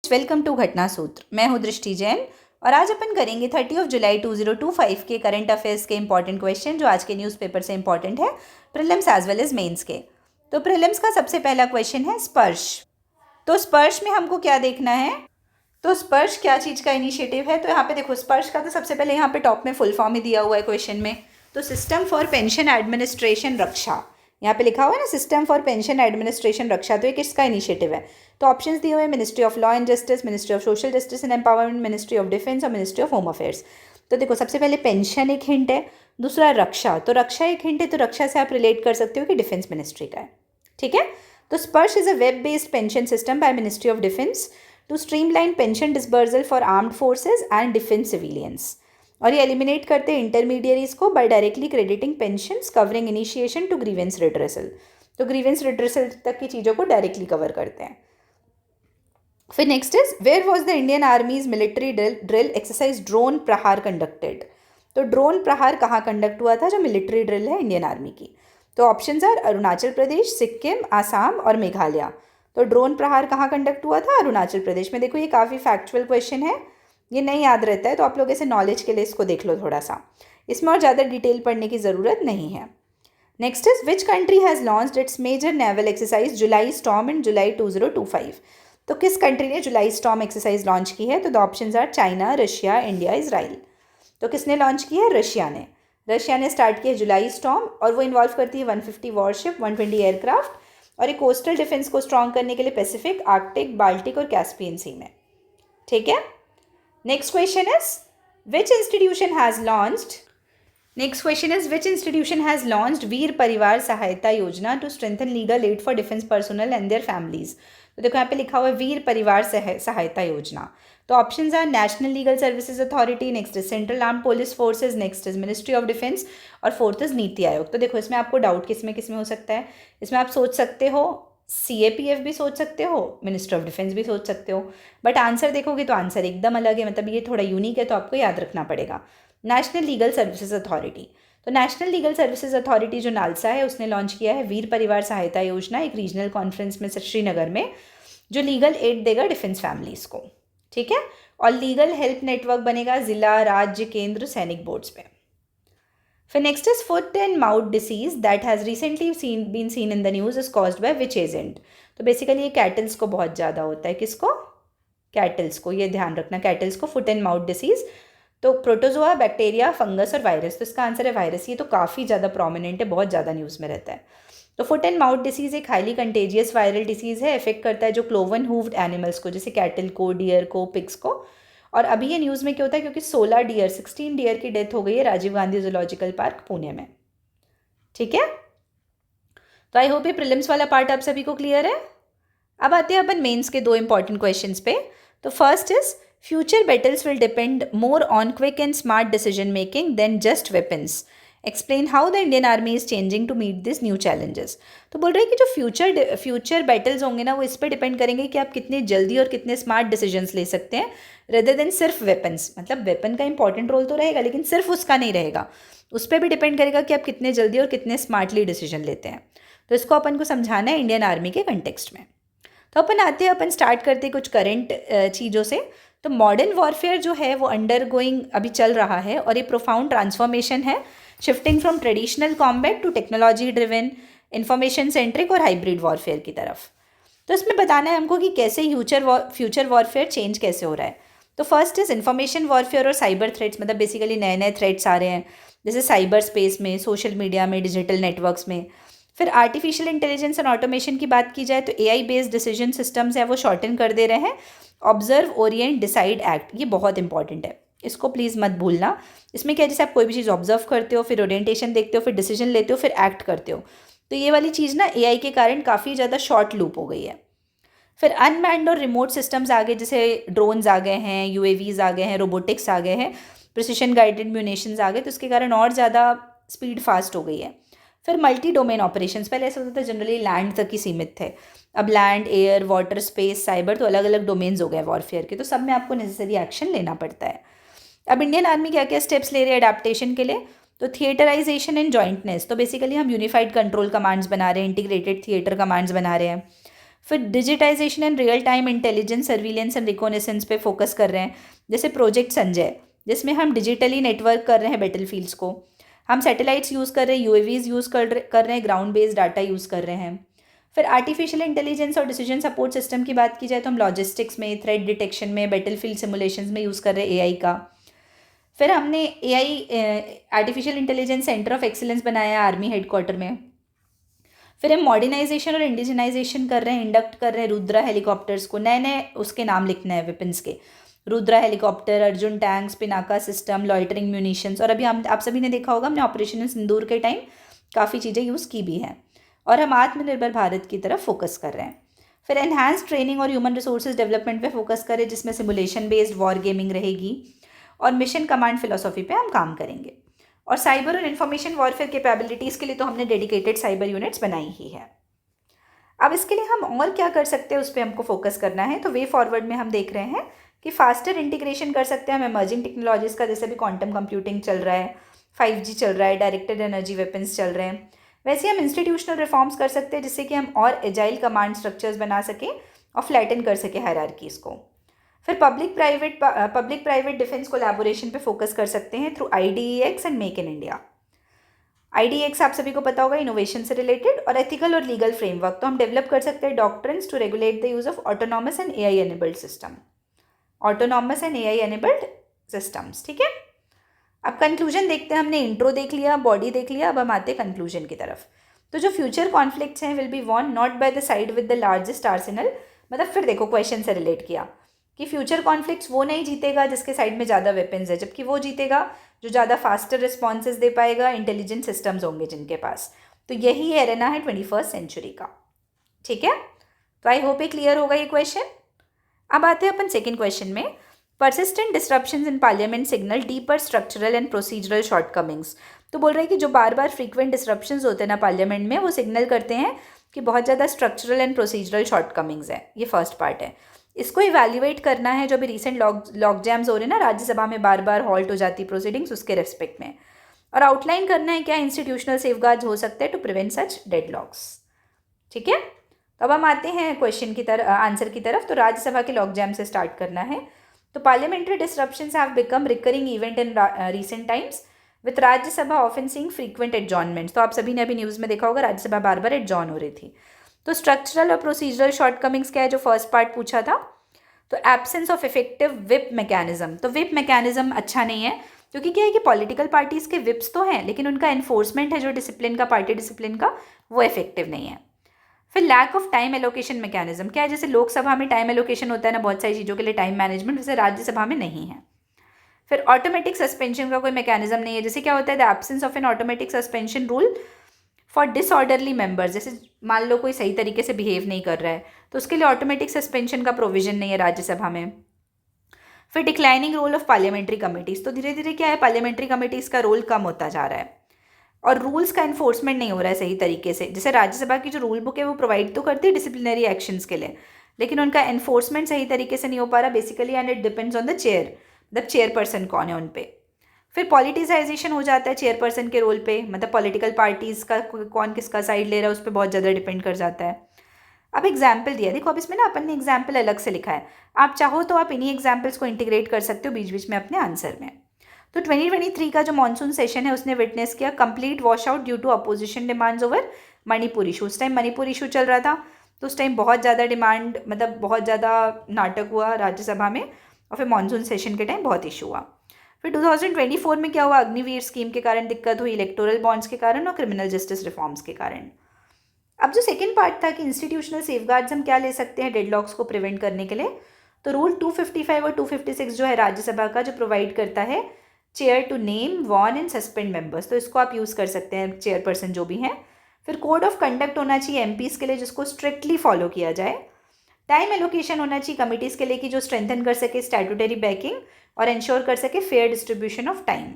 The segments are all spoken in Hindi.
वेलकम टू घटना सूत्र। मैं हूँ दृष्टि जैन और आज अपन करेंगे 30 जुलाई 2025 के करंट अफेयर्स के इंपॉर्टेंट क्वेश्चन जो आज के न्यूज़पेपर से इंपॉर्टेंट है, prelims as well as mains के। तो प्रीलिम्स का सबसे पहला क्वेश्चन है स्पर्श। तो स्पर्श में हमको क्या देखना है? तो स्पर्श क्या चीज़ का इनिशिएटिव है? तो यहाँ पे देखो, स्पर्श का तो सबसे पहले यहाँ पे टॉप में फुल फॉर्म ही दिया हुआ है क्वेश्चन में। तो सिस्टम फॉर पेंशन एडमिनिस्ट्रेशन रक्षा, यहाँ पे लिखा हुआ है ना, सिस्टम फॉर पेंशन एडमिनिस्ट्रेशन रक्षा। तो ये किसका इनिशिएटिव है? तो ऑप्शंस दिए हुए हैं, ministry of law and justice, ministry of social justice and empowerment, ministry of Defence और मिनिस्ट्री ऑफ होम अफेयर्स। तो देखो, सबसे पहले पेंशन एक हिंट है, दूसरा रक्षा, तो रक्षा एक हिंट है, तो रक्षा से आप रिलेट कर सकते हो कि डिफेंस मिनिस्ट्री का है। ठीक है। तो Sparsh is a web based pension system by Ministry of Defence to streamline pension disbursal for armed forces and defence civilians. और ये एलिमिनेट करते हैं इंटरमीडियरीज को by directly crediting pensions covering initiation to grievance redressal. तो ग्रीवेंस रिड्रेसल तक की चीज़ों को डायरेक्टली कवर करते हैं। फिर next is, where was the Indian Army's military drill exercise drone Prahar conducted. तो ड्रोन प्रहार कहाँ कंडक्ट हुआ था जो मिलिट्री ड्रिल है इंडियन आर्मी की? तो ऑप्शंस आर अरुणाचल प्रदेश, सिक्किम, आसाम और मेघालय। तो ड्रोन प्रहार कहाँ कंडक्ट हुआ था? अरुणाचल प्रदेश में। देखो, ये काफ़ी फैक्चुअल क्वेश्चन है, ये नहीं याद रहता है, तो आप लोग ऐसे नॉलेज के लिए इसको देख लो थोड़ा सा, इसमें और ज़्यादा डिटेल पढ़ने की ज़रूरत नहीं है। Next is, which country has launched its major naval exercise July storm in July 2025। तो किस कंट्री ने जुलाई स्टॉर्म एक्सरसाइज लॉन्च की है? तो the options are China, Russia, India, Israel. तो किसने लॉन्च की है? रशिया ने। रशिया ने स्टार्ट किया जुलाई स्टॉर्म और वो इन्वॉल्व करती है 150 वॉरशिप, 120 एयरक्राफ्ट और एक कोस्टल डिफेंस को स्ट्रॉन्ग करने के लिए पैसिफिक, आर्कटिक, बाल्टिक और कैस्पियन सी में। ठीक है। Next question is, which institution has launched Next question is, which institution has launched वीर परिवार सहायता योजना to strengthen legal aid for defense personnel and their families। तो देखो, यहाँ पे लिखा हुआ है वीर परिवार सहायता योजना। तो options are National Legal Services Authority, next is Central Arm Police Forces, next is Ministry of Defence और फोर्थ इज नीति आयोग। तो देखो, इसमें आपको डाउट किसमें हो सकता है? इसमें आप सोच सकते हो CAPF भी सोच सकते हो, मिनिस्ट्री ऑफ डिफेंस भी सोच सकते हो, बट आंसर देखोगे तो आंसर एकदम अलग है, मतलब ये थोड़ा यूनिक है, तो आपको याद रखना पड़ेगा नेशनल लीगल सर्विसेज अथॉरिटी। तो नेशनल लीगल सर्विसेज अथॉरिटी जो नालसा है, उसने लॉन्च किया है वीर परिवार सहायता योजना एक रीजनल कॉन्फ्रेंस में श्रीनगर में, जो लीगल एड देगा डिफेंस फैमिलीज को। ठीक है। और लीगल हेल्प नेटवर्क बनेगा जिला, राज्य, केंद्र, सैनिक बोर्ड्स पे। फिर next is, foot and mouth disease that has recently been seen in the news is caused by which agent. तो बेसिकली ये कैटल्स को बहुत ज़्यादा होता है। किसको? कैटल्स को। ये ध्यान रखना, कैटल्स को फुट एंड माउथ डिसीज। तो प्रोटोजोआ, बैक्टीरिया, फंगस और वायरस। तो इसका आंसर है वायरस। ये तो काफ़ी ज़्यादा प्रोमिनेंट है, बहुत ज़्यादा न्यूज़ में रहता है। तो फुट एंड माउथ डिसीज़ एक हाईली कंटेजियस वायरल डिसीज़ है, इफेक्ट करता है जो क्लोवन हूव्ड एनिमल्स को, जैसे कैटल को, डियर को, पिग्स को। और अभी ये न्यूज़ में क्या होता है, क्योंकि 16 डियर की डेथ हो गई है राजीव गांधी जूलॉजिकल पार्क पुणे में। ठीक है। तो आई होप ये प्रीलिम्स वाला पार्ट आप सभी को क्लियर है। अब आते हैं अपन मेंस के दो इंपॉर्टेंट क्वेश्चंस पे। तो first is, future battles will depend more on quick and smart decision making than just weapons. Explain how the Indian Army is changing to meet this new challenges. तो बोल रहे हैं कि जो फ्यूचर बैटल्स होंगे ना, वो इस पर डिपेंड करेंगे कि आप कितने जल्दी और कितने स्मार्ट डिसीजंस ले सकते हैं, रेदर देन सिर्फ वेपन्स। मतलब वेपन का इंपॉर्टेंट रोल तो रहेगा, लेकिन सिर्फ उसका नहीं रहेगा, उस पर भी डिपेंड करेगा कि आप कितने जल्दी और कितने स्मार्टली डिसीजन लेते हैं। तो इसको अपन को समझाना है इंडियन आर्मी के कंटेक्स्ट में। तो अपन स्टार्ट करते हैं कुछ करंट चीज़ों से। तो मॉडर्न वॉरफेयर जो है वो अंडर गोइंग अभी चल रहा है और ये प्रोफाउंड ट्रांसफॉर्मेशन है, shifting from traditional combat to technology driven, information centric और हाइब्रिड वॉरफेयर की तरफ। तो इसमें बताना है हमको कि कैसे फ्यूचर वॉरफेयर चेंज कैसे हो रहा है। तो फर्स्ट इज इंफॉर्मेशन वॉरफेयर और साइबर थ्रेट्स, मतलब बेसिकली नए नए थ्रेट्स आ रहे हैं, जैसे साइबर स्पेस में, सोशल मीडिया में, डिजिटल नेटवर्क्स में। फिर आर्टिफिशियल इंटेलिजेंस एंड ऑटोमेशन की बात की जाए तो AI बेस्ड डिसीजन सिस्टम्स है वो शॉर्टन कर दे रहे हैं। ऑब्जर्व, ओरिएंट, डिसाइड, एक्ट, ये बहुत इंपॉर्टेंट है, इसको प्लीज़ मत भूलना। इसमें क्या है, जैसे आप कोई भी चीज़ ऑब्जर्व करते हो, फिर ओरिएंटेशन देखते हो, फिर डिसीजन लेते हो, फिर एक्ट करते हो। तो ये वाली चीज़ ना AI के कारण काफ़ी ज़्यादा शॉर्ट लूप हो गई है। फिर अनमैन्ड और रिमोट सिस्टम्स आ गए, जैसे ड्रोन्स आ गए हैं, UAVs आ गए हैं, रोबोटिक्स आ गए हैं, प्रिसिशन गाइडेड म्यूनेशंस आ गए, तो उसके कारण और ज़्यादा स्पीड फास्ट हो गई है। फिर मल्टी डोमेन ऑपरेशंस, पहले ऐसा होता था जनरली लैंड तक ही सीमित थे, अब land, air, water, space, cyber, तो अलग अलग डोमेन्स हो गए वॉरफेयर के, तो सब में आपको नेसेसरी एक्शन लेना पड़ता है। अब इंडियन आर्मी क्या क्या स्टेप्स ले रही है अडेप्टेशन के लिए? तो थिएटराइजेशन एंड जॉइंटनेस, तो बेसिकली हम यूनिफाइड कंट्रोल कमांड्स बना रहे हैं, इंटीग्रेटेड थिएटर कमांड्स बना रहे हैं। फिर digitisation and real time intelligence surveillance and reconnaissance पे फोकस कर रहे हैं, जैसे प्रोजेक्ट संजय, जिसमें हम डिजिटली नेटवर्क कर रहे हैं बैटलफील्ड्स को। हम सैटेलाइट्स यूज़ कर रहे हैं, यूएवीज यूज़ कर रहे हैं, ग्राउंड बेस्ड डाटा यूज़ कर रहे हैं। फिर आर्टिफिशियल इंटेलिजेंस और डिसीजन सपोर्ट सिस्टम की बात की जाए तो हम लॉजिस्टिक्स में, थ्रेट डिटेक्शन में, बैटलफील्ड सिमुलेशंस में यूज़ कर रहे हैं एआई का। फिर हमने AI artificial intelligence centre of excellence बनाया आर्मी हेडक्वार्टर में। फिर हम मॉडर्नाइजेशन और इंडिजनाइजेशन कर रहे हैं, इंडक्ट कर रहे हैं रुद्रा हेलीकॉप्टर्स को, नए नए उसके नाम लिखने हैं वेपन्स के, Rudra helicopter, Arjun tanks, Pinaka system, loitering munitions. और अभी हम आप सभी ने देखा होगा हमने ऑपरेशन सिंदूर के टाइम काफ़ी चीज़ें यूज़ की भी हैं। और हम आत्मनिर्भर भारत की तरफ फोकस कर रहे हैं। फिर एनहांस ट्रेनिंग और ह्यूमन रिसोर्सेज डेवलपमेंट पे फोकस करें, जिसमें सिमुलेशन बेस्ड वॉर गेमिंग रहेगी और मिशन कमांड फिलोसॉफी पे हम काम करेंगे। और साइबर और इन्फॉर्मेशन वॉरफेयर कैपेबिलिटीज़ के लिए तो हमने डेडिकेटेड साइबर यूनिट्स बनाई ही है। अब इसके लिए हम और क्या कर सकते हैं उस पर हमको फोकस करना है। तो वे फॉरवर्ड में हम देख रहे हैं कि फास्टर इंटीग्रेशन कर सकते हैं हम एमर्जिंग टेक्नोलॉजीज़ का, जैसे भी क्वांटम कंप्यूटिंग चल रहा है, 5G चल रहा है, डायरेक्टेड एनर्जी वेपन्स चल रहे हैं। वैसे हम इंस्टीट्यूशनल रिफॉर्म्स कर सकते हैं जिससे कि हम और एजाइल कमांड स्ट्रक्चर्स बना सकें और फ्लैटन कर सकें हायरार्कीज़ को। फिर पब्लिक प्राइवेट डिफेंस कोलैबोरेशन पे फोकस कर सकते हैं through IDEX and make in India. IDEX आप सभी को पता होगा इनोवेशन से रिलेटेड, और एथिकल और लीगल फ्रेमवर्क तो हम डेवलप कर सकते हैं doctrines to regulate the use of autonomous and AI enabled systems. ठीक है, अब कंक्लूजन देखते हैं। हमने इंट्रो देख लिया, बॉडी देख लिया, अब हम आते हैं कंक्लूजन की तरफ। तो जो फ्यूचर कॉन्फ्लिक्ट्स हैं will be won not by the side with the largest arsenal. मतलब फिर देखो क्वेश्चन से रिलेट किया कि फ्यूचर कॉन्फ्लिक्ट्स वो नहीं जीतेगा जिसके साइड में ज़्यादा वेपन्स है, जबकि वो जीतेगा जो ज़्यादा फास्टर रिस्पॉन्सेज दे पाएगा, इंटेलिजेंट सिस्टम्स होंगे जिनके पास। तो यही एरेना है 21st सेंचुरी का। ठीक है, तो आई होप ये क्लियर होगा ये क्वेश्चन। अब आते हैं अपन सेकेंड क्वेश्चन में। Persistent disruptions in parliament signal deeper structural and procedural shortcomings. तो बोल रहे हैं कि जो बार बार फ्रीक्वेंट डिस्ट्रप्शंस होते हैं ना पार्लियामेंट में, वो सिग्नल करते हैं कि बहुत ज़्यादा स्ट्रक्चरल एंड प्रोसीजरल शॉर्टकमिंग्स है। ये फर्स्ट पार्ट है, इसको इवैल्यूएट करना है। जो अभी रिसेंट लॉक जैम्स हो रहे हैं ना, राज्यसभा में बार बार हॉल्ट हो जाती प्रोसीडिंग्स, उसके रेस्पेक्ट में। और आउटलाइन करना है क्या इंस्टीट्यूशनल सेफगार्ड्स हो सकते हैं टू प्रिवेंट सच डेडलॉक्स। ठीक है, तो अब हम आते हैं क्वेश्चन की तरफ, आंसर की तरफ। तो राज्यसभा के लॉक जैम से स्टार्ट करना है। तो parliamentary disruptions have become recurring event in recent times with Rajya Sabha often seeing frequent एडजॉर्नमेंट्स। तो आप सभी ने अभी न्यूज़ में देखा होगा राज्यसभा बार बार एडजॉर्न हो रही थी। तो स्ट्रक्चरल और प्रोसीजरल शॉर्टकमिंग्स क्या है, जो फर्स्ट पार्ट पूछा था। तो absence of effective whip mechanism. तो विप मैकेनिज्म अच्छा नहीं है, क्योंकि क्या है कि पॉलिटिकल पार्टीज़ के विप्स तो हैं, लेकिन उनका एनफोर्समेंट है जो डिसिप्लिन का, पार्टी डिसिप्लिन का, वो इफेक्टिव नहीं है। फिर lack of time allocation mechanism. क्या है, जैसे लोकसभा में टाइम एलोकेशन होता है ना बहुत सारी चीज़ों के लिए, टाइम मैनेजमेंट, वैसे राज्यसभा में नहीं है। फिर ऑटोमेटिक सस्पेंशन का कोई मैकेनिज्म नहीं है। जैसे क्या होता है, the absence of N automatic suspension rule for disorderly members. जैसे मान लो कोई सही तरीके से बिहेव नहीं कर रहा है, तो उसके लिए ऑटोमेटिक सस्पेंशन का प्रोविजन नहीं है राज्यसभा में। फिर declining role of parliamentary committees. तो धीरे धीरे क्या है, पार्लियामेंट्री कमिटीज़ का रोल कम होता जा रहा है और रूल्स का इन्फोर्समेंट नहीं हो रहा है सही तरीके से। जैसे राज्यसभा की जो रूल बुक है वो प्रोवाइड तो करती है डिसिप्लिनरी एक्शंस के लिए, लेकिन उनका इन्फोर्समेंट सही तरीके से नहीं हो पा रहा basically, and it depends on the chair, मतलब चेयरपर्सन कौन है उन पे। फिर पॉलिटिसाइजेशन हो जाता है चेयरपर्सन के रोल पे, मतलब पॉलिटिकल पार्टीज़ का कौन किसका साइड ले रहा है उस पर बहुत ज़्यादा डिपेंड कर जाता है। अब एग्जाम्पल दिया, देखो अब इसमें ना अपन ने एग्जाम्पल अलग से लिखा है, आप चाहो तो आप इन्हीं एग्जाम्पल्स को इंटीग्रेट कर सकते हो बीच बीच में अपने आंसर में। तो 2023 का जो मानसून सेशन है उसने विटनेस किया complete wash out due to opposition demands over Manipur issue. उस टाइम मणिपुर इशू चल रहा था, तो उस टाइम बहुत ज़्यादा डिमांड, मतलब बहुत ज़्यादा नाटक हुआ राज्यसभा में, और फिर मानसून सेशन के टाइम बहुत इशू हुआ। फिर 2024 में क्या हुआ, अग्निवीर स्कीम के कारण दिक्कत हुई, इलेक्टोरल बॉन्ड्स के कारण और क्रिमिनल जस्टिस रिफॉर्म्स के कारण। अब जो सेकेंड पार्ट था कि इंस्टीट्यूशनल सेफगार्ड्स हम क्या ले सकते हैं डेडलॉक्स को प्रिवेंट करने के लिए, तो रूल 255 और 256 जो है राज्यसभा का, जो प्रोवाइड करता है chair to name, warn and suspend members, तो इसको आप यूज़ कर सकते हैं चेयरपर्सन जो भी हैं। फिर कोड ऑफ कंडक्ट होना चाहिए एमपीज़ के लिए जिसको स्ट्रिक्टली फॉलो किया जाए। टाइम एलोकेशन होना चाहिए कमिटीज़ के लिए कि जो स्ट्रेंथन कर सके स्टैट्यूटरी बैकिंग और इंश्योर कर सके fair distribution of time.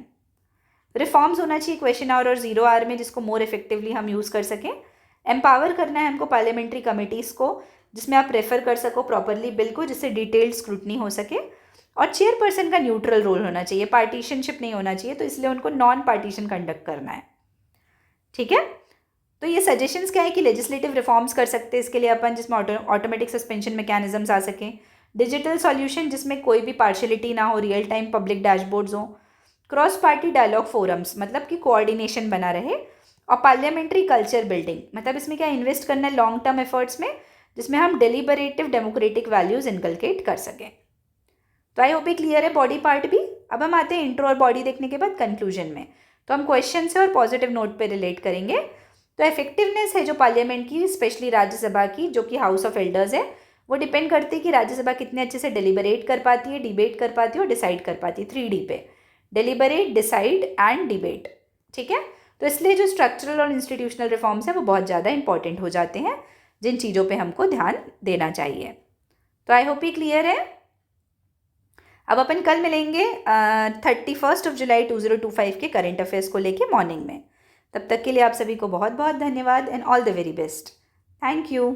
Reforms होना चाहिए क्वेश्चन आवर और 0 आवर में, जिसको मोर इफेक्टिवली हम यूज़ कर सकें। एम्पावर करना है हमको पार्लियामेंट्री कमिटीज़ को, जिसमें आप रेफर कर सको प्रॉपरली बिल को, जिससे डिटेल्ड स्क्रूटनी हो सके। और चेयरपर्सन का न्यूट्रल रोल होना चाहिए, पार्टीशनशिप नहीं होना चाहिए, तो इसलिए उनको नॉन पार्टीशन कंडक्ट करना है। ठीक है, तो ये सजेशंस क्या है कि लेजिस्लेटिव रिफॉर्म्स कर सकते हैं इसके लिए अपन, जिसमें ऑटोमेटिक सस्पेंशन मैकेनिज्म्स आ सकें, डिजिटल सॉल्यूशन जिसमें कोई भी पार्शलिटी ना हो, रियल टाइम पब्लिक डैशबोर्ड्स हो, क्रॉस पार्टी डायलॉग फोरम्स मतलब कि कोऑर्डिनेशन बना रहे, और पार्लियामेंट्री कल्चर बिल्डिंग मतलब इसमें क्या इन्वेस्ट करना है लॉन्ग टर्म एफर्ट्स में, जिसमें हम डेलिबरेटिव डेमोक्रेटिक वैल्यूज इनकलकेट कर सकें। तो आई होप ये क्लियर है बॉडी पार्ट भी। अब हम आते हैं इंट्रो और बॉडी देखने के बाद कंक्लूजन में। तो हम क्वेश्चन से और पॉजिटिव नोट पे रिलेट करेंगे। तो इफेक्टिवनेस है जो पार्लियामेंट की, स्पेशली राज्यसभा की जो कि हाउस ऑफ एल्डर्स है, वो डिपेंड करती है कि राज्यसभा कितने अच्छे से डिलिबरेट कर पाती है, डिबेट कर पाती है और डिसाइड कर पाती है। 3D पे डिलिबरेट, डिसाइड एंड डिबेट। ठीक है, तो इसलिए जो स्ट्रक्चरल और इंस्टीट्यूशनल रिफॉर्म्स हैं वो बहुत ज़्यादा इंपॉर्टेंट हो जाते हैं, जिन चीज़ों पे हमको ध्यान देना चाहिए। तो आई होप ये क्लियर है। अब अपन कल मिलेंगे 31 जुलाई 2025 के करंट अफेयर्स को लेके मॉर्निंग में। तब तक के लिए आप सभी को बहुत बहुत धन्यवाद and all the very best. Thank you.